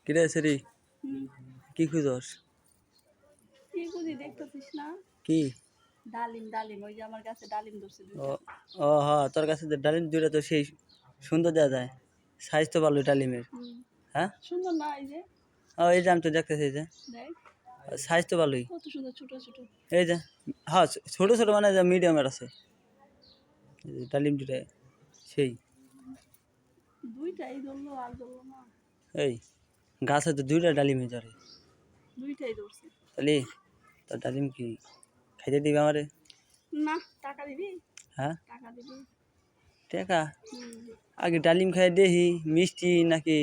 কিরে সেরি হুম, কি খুঁজস? কি বুঝি দেখতেছিস না? কি? ডালিম ডালিম ওই যে আমার কাছে ডালিম ধরছে ও দুইটা। ও হ্যাঁ, তোর কাছে যে ডালিম দুইটা তো সেই সুন্দর দেওয়া যায়, সাইজ তো ভালো ডালিমের। হুম, হ্যাঁ, সুন্দর না এই যে? ও এই যে আমি তো দেখতেছি, এই যে দেখ সাইজ তো ভালোই। কত সুন্দর ছোট ছোট। এই যে হ্যাঁ, ছোট ছোট মানে মিডিয়ামের আছে, এই যে ডালিম দুটা সেই। দুইটাই ধরলো আর ধরলো না। এই গাছে তো দুইটা ডালিমে ধরে, দুইটাই ধরছে। তাহলে তোর ডালিম কি খাইতে দিবে আমারে? না, টাকা দিবি? হ্যাঁ, টাকা দিবি? টাকা? হুম। আগে ডালিম খাই দেখি মিষ্টি নাকি।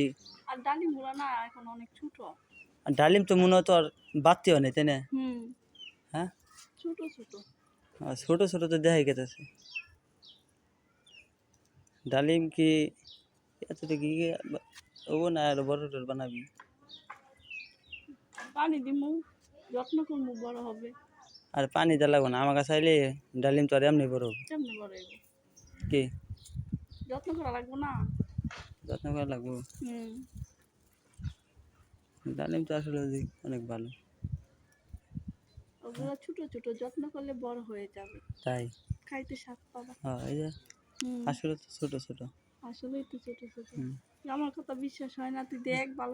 আর ডালিম গুলা না এখন অনেক ছোট। আর ডালিম তো মনে হয় তোর বাড়তি হয় না, তাই না? হুম, হ্যাঁ, ছোট ছোট। ছোট ছোট তো দেখাই গেছে। ডালিম কি এতটা কি ও না, আর বড় টড় বানাবি? পানি দিমু, যত্ন করবো, বড় হবে। আর পানি দেওয়া লাগবে না, আমার কাছে আইলে ডালিম তো আর এমনি বড় হবে। কেমনে বড় হবে? কি যত্ন করা লাগবো না? যত্ন করা লাগবে? হুম, ডালিম তো আসলে অনেক ভালো। ওগুলো ছোট ছোট, যত্ন করলে বড় হয়ে যাবে। তাই? খাইতে স্বাদ পাবা। হ্যাঁ, এই যে হুম, আসলে তো ছোট ছোট। আসলেই তো ছোট ছোট। হুম। আমার কথা বিশ্বাস হয় না, তুই দেখ ভালো